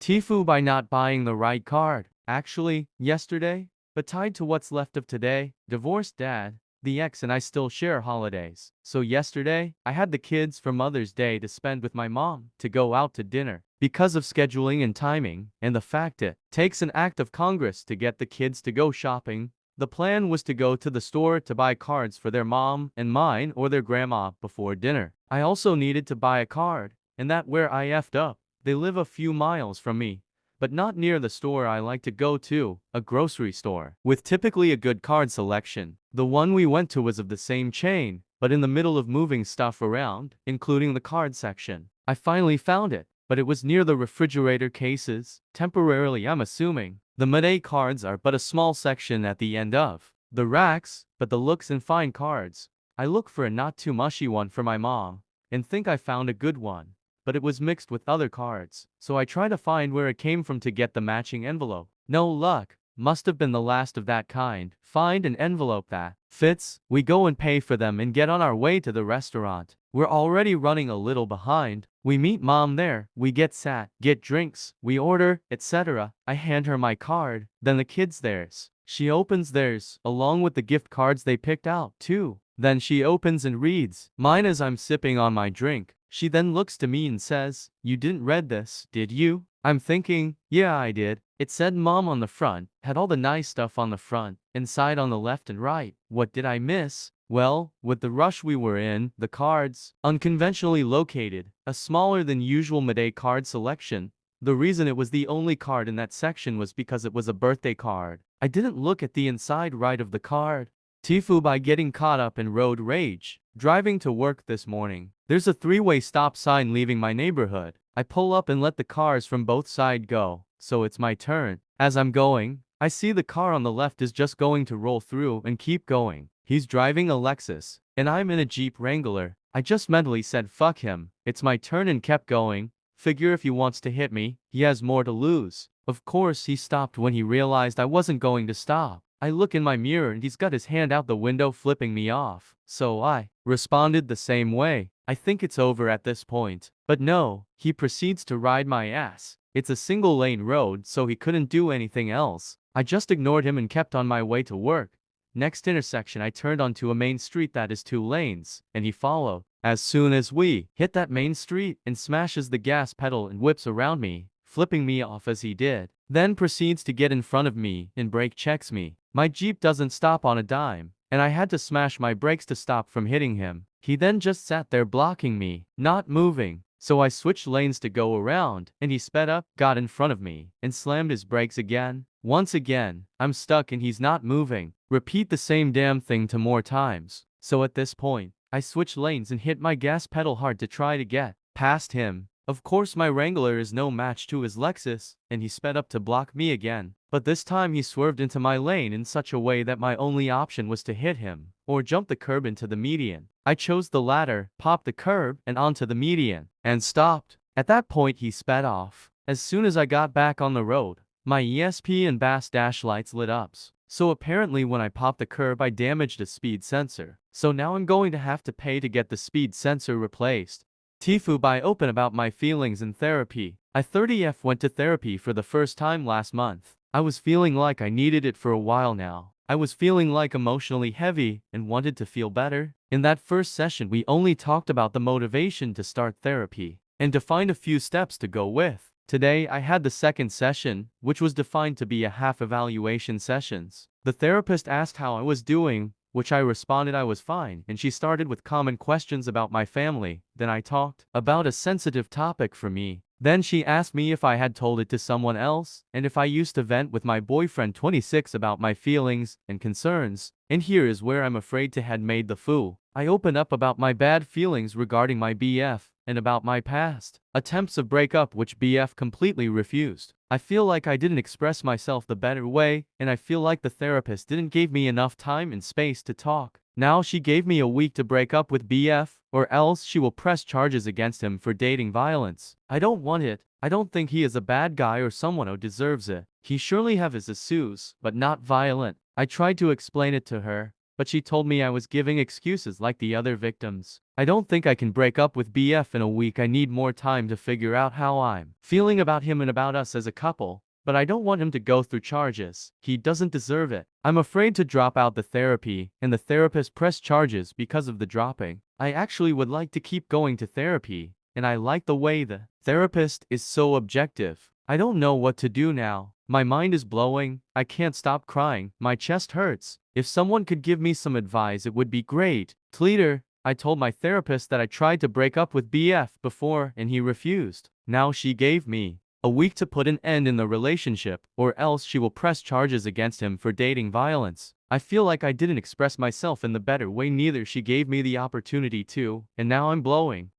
TIFU by not buying the right card. Actually, yesterday, but tied to what's left of today, divorced dad, the ex and I still share holidays. So yesterday, I had the kids for Mother's Day to spend with my mom to go out to dinner. Because of scheduling and timing, and the fact it takes an act of Congress to get the kids to go shopping, the plan was to go to the store to buy cards for their mom and mine or their grandma before dinner. I also needed to buy a card, and that where I effed up. They live a few miles from me, but not near the store I like to go to, a grocery store, with typically a good card selection. The one we went to was of the same chain, but in the middle of moving stuff around, including the card section. I finally found it, but it was near the refrigerator cases, temporarily I'm assuming. The Made cards are but a small section at the end of the racks, but the looks and fine cards. I look for a not too mushy one for my mom, and think I found a good one, but it was mixed with other cards, so I try to find where it came from to get the matching envelope. No luck. Must have been the last of that kind. Find an envelope that fits. We go and pay for them and get on our way to the restaurant. We're already running a little behind. We meet mom there. We get sat, get drinks, we order, etc. I hand her my card, then the kids theirs. She opens theirs, along with the gift cards they picked out, too. Then she opens and reads mine as I'm sipping on my drink. She then looks to me and says, "You didn't read this, did you?" I'm thinking, yeah, I did. It said mom on the front, had all the nice stuff on the front, inside on the left and right. What did I miss? Well, with the rush we were in, the cards, unconventionally located, a smaller than usual Made card selection. The reason it was the only card in that section was because it was a birthday card. I didn't look at the inside right of the card. TIFU by getting caught up in road rage. Driving to work this morning, there's a three-way stop sign leaving my neighborhood. I pull up and let the cars from both sides go, so it's my turn. As I'm going, I see the car on the left is just going to roll through and keep going. He's driving a Lexus, and I'm in a Jeep Wrangler. I just mentally said fuck him, it's my turn and kept going. Figure if he wants to hit me, he has more to lose. Of course he stopped when he realized I wasn't going to stop. I look in my mirror and he's got his hand out the window flipping me off. So I responded the same way. I think it's over at this point. But no, he proceeds to ride my ass. It's a single lane road, so he couldn't do anything else. I just ignored him and kept on my way to work. Next intersection I turned onto a main street that is 2 lanes, and he followed. As soon as we hit that main street and smashes the gas pedal and whips around me, flipping me off as he did. Then proceeds to get in front of me and brake checks me. My Jeep doesn't stop on a dime, and I had to smash my brakes to stop from hitting him. He then just sat there blocking me, not moving. So I switched lanes to go around, and he sped up, got in front of me, and slammed his brakes again. Once again, I'm stuck and he's not moving. Repeat the same damn thing 2 more times. So at this point, I switched lanes and hit my gas pedal hard to try to get past him. Of course my Wrangler is no match to his Lexus, and he sped up to block me again. But this time he swerved into my lane in such a way that my only option was to hit him, or jump the curb into the median. I chose the latter, popped the curb, and onto the median, and stopped. At that point he sped off. As soon as I got back on the road, my ESP and BAS dash lights lit up. So apparently when I popped the curb I damaged a speed sensor. So now I'm going to have to pay to get the speed sensor replaced. TIFU by open about my feelings in therapy. I 30F went to therapy for the first time last month. I was feeling like I needed it for a while now. I was feeling like emotionally heavy and wanted to feel better. In that first session we only talked about the motivation to start therapy and to find a few steps to go with. Today I had the second session, which was defined to be a half evaluation sessions. The therapist asked how I was doing, which I responded I was fine, and she started with common questions about my family. Then I talked about a sensitive topic for me. Then she asked me if I had told it to someone else, and if I used to vent with my boyfriend 26 about my feelings and concerns. And here is where I'm afraid to had made the fool. I open up about my bad feelings regarding my BF, and about my past attempts of breakup which BF completely refused. I feel like I didn't express myself the better way, and I feel like the therapist didn't give me enough time and space to talk. Now she gave me a week to break up with BF, or else she will press charges against him for dating violence. I don't want it. I don't think he is a bad guy or someone who deserves it. He surely have his issues, but not violent. I tried to explain it to her, but she told me I was giving excuses like the other victims. I don't think I can break up with BF in a week. I need more time to figure out how I'm feeling about him and about us as a couple. But I don't want him to go through charges. He doesn't deserve it. I'm afraid to drop out the therapy, and the therapist pressed charges because of the dropping. I actually would like to keep going to therapy, and I like the way the therapist is so objective. I don't know what to do now. My mind is blowing. I can't stop crying. My chest hurts. If someone could give me some advice, it would be great. Later, I told my therapist that I tried to break up with BF before and he refused. Now she gave me a week to put an end in the relationship, or else she will press charges against him for dating violence. I feel like I didn't express myself in the better way, neither she gave me the opportunity to, and now I'm blowing.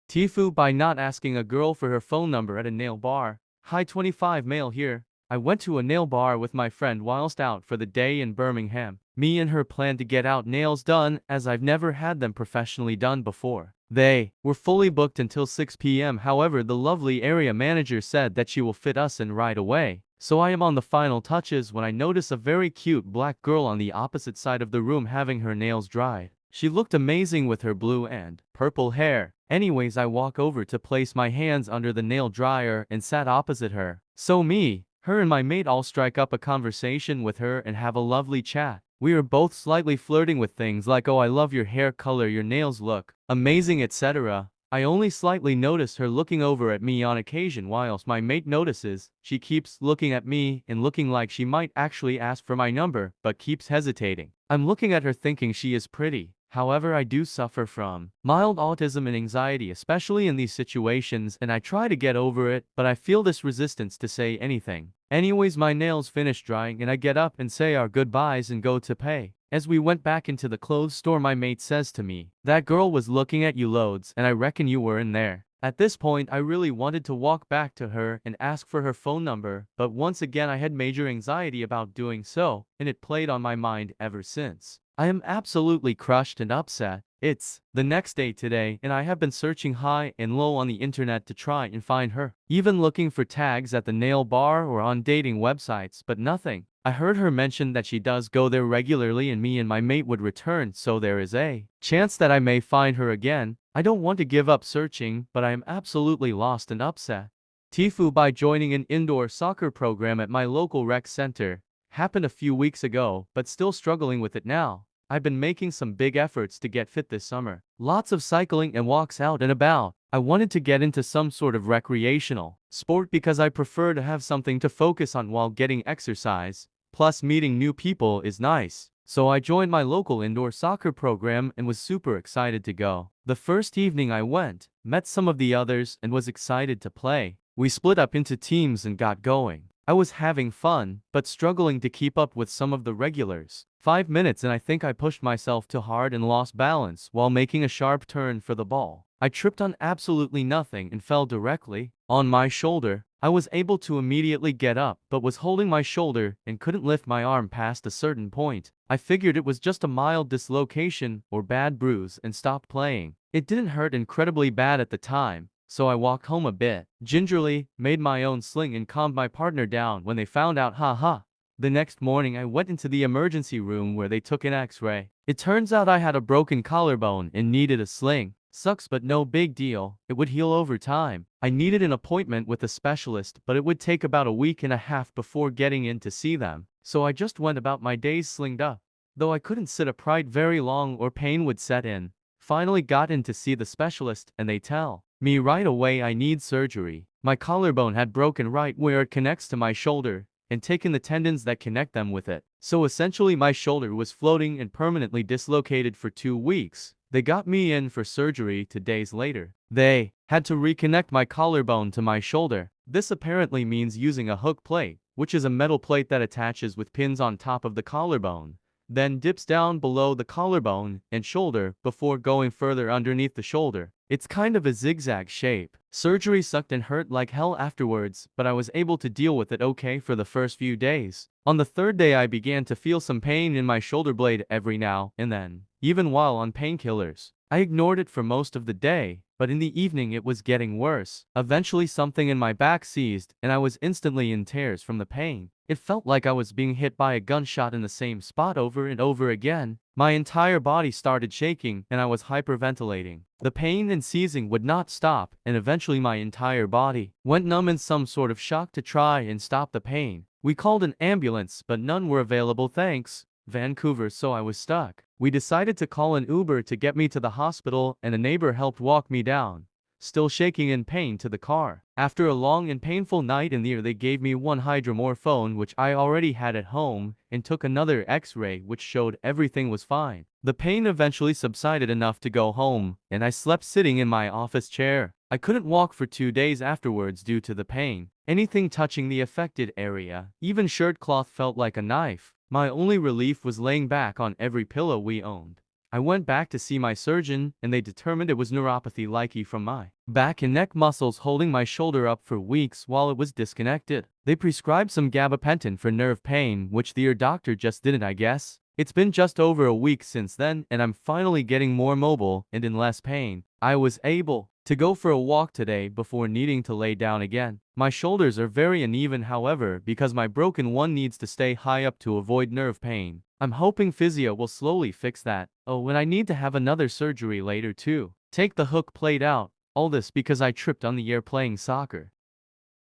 TIFU by not asking a girl for her phone number at a nail bar. Hi 25 male here. I went to a nail bar with my friend whilst out for the day in Birmingham. Me and her planned to get out nails done, as I've never had them professionally done before. They were fully booked until 6 p.m. However, the lovely area manager said that she will fit us in right away. So I am on the final touches when I notice a very cute black girl on the opposite side of the room having her nails dried. She looked amazing with her blue and purple hair. Anyways, I walk over to place my hands under the nail dryer and sat opposite her. So her and my mate all strike up a conversation with her and have a lovely chat. We are both slightly flirting with things like, "Oh, I love your hair color, your nails look amazing," etc. I only slightly noticed her looking over at me on occasion, whilst my mate notices she keeps looking at me and looking like she might actually ask for my number, but keeps hesitating. I'm looking at her thinking she is pretty. However, I do suffer from mild autism and anxiety, especially in these situations, and I try to get over it, but I feel this resistance to say anything. Anyways, my nails finish drying and I get up and say our goodbyes and go to pay. As we went back into the clothes store, my mate says to me, "That girl was looking at you loads, and I reckon you were in there." At this point, I really wanted to walk back to her and ask for her phone number, but once again I had major anxiety about doing so, and it played on my mind ever since. I am absolutely crushed and upset. It's the next day today, and I have been searching high and low on the internet to try and find her, even looking for tags at the nail bar or on dating websites, but nothing. I heard her mention that she does go there regularly and me and my mate would return, so there is a chance that I may find her again. I don't want to give up searching, but I am absolutely lost and upset. TIFU by joining an indoor soccer program at my local rec center. Happened a few weeks ago, but still struggling with it now. I've been making some big efforts to get fit this summer. Lots of cycling and walks out and about. I wanted to get into some sort of recreational sport because I prefer to have something to focus on while getting exercise. Plus, meeting new people is nice. So I joined my local indoor soccer program and was super excited to go. The first evening I went, met some of the others and was excited to play. We split up into teams and got going. I was having fun, but struggling to keep up with some of the regulars. 5 minutes and I think I pushed myself too hard and lost balance while making a sharp turn for the ball. I tripped on absolutely nothing and fell directly on my shoulder. I was able to immediately get up, but was holding my shoulder and couldn't lift my arm past a certain point. I figured it was just a mild dislocation or bad bruise and stopped playing. It didn't hurt incredibly bad at the time, so I walked home a bit gingerly, made my own sling and calmed my partner down when they found out, haha. The next morning I went into the emergency room where they took an x-ray. It turns out I had a broken collarbone and needed a sling. Sucks, but no big deal. It would heal over time. I needed an appointment with a specialist, but it would take about a week and a half before getting in to see them. So I just went about my days slinged up. Though I couldn't sit upright very long or pain would set in. Finally got in to see the specialist and they tell me right away I need surgery. My collarbone had broken right where it connects to my shoulder and taken the tendons that connect them with it. So essentially my shoulder was floating and permanently dislocated for 2 weeks. They got me in for surgery 2 days later. They had to reconnect my collarbone to my shoulder. This apparently means using a hook plate, which is a metal plate that attaches with pins on top of the collarbone, then dips down below the collarbone and shoulder before going further underneath the shoulder. It's kind of a zigzag shape. Surgery sucked and hurt like hell afterwards, but I was able to deal with it okay for the first few days. On the 3rd day I began to feel some pain in my shoulder blade every now and then, even while on painkillers. I ignored it for most of the day, but in the evening it was getting worse. Eventually something in my back seized, and I was instantly in tears from the pain. It felt like I was being hit by a gunshot in the same spot over and over again. My entire body started shaking, and I was hyperventilating. The pain and seizing would not stop, and eventually my entire body went numb in some sort of shock to try and stop the pain. We called an ambulance, but none were available thanks Vancouver, so I was stuck. We decided to call an Uber to get me to the hospital, and a neighbor helped walk me down, still shaking in pain, to the car. After a long and painful night in there, they gave me one hydromorphone which I already had at home, and took another x-ray which showed everything was fine. The pain eventually subsided enough to go home, and I slept sitting in my office chair. I couldn't walk for 2 days afterwards due to the pain. Anything touching the affected area, even shirt cloth, felt like a knife. My only relief was laying back on every pillow we owned. I went back to see my surgeon, and they determined it was neuropathy likely from my back and neck muscles holding my shoulder up for weeks while it was disconnected. They prescribed some gabapentin for nerve pain, which the ear doctor just didn't, I guess. It's been just over a week since then, and I'm finally getting more mobile and in less pain. I was able to go for a walk today before needing to lay down again. My shoulders are very uneven, however, because my broken one needs to stay high up to avoid nerve pain. I'm hoping physio will slowly fix that. Oh, and I need to have another surgery later too. Take the hook plate out. All this because I tripped on the air playing soccer.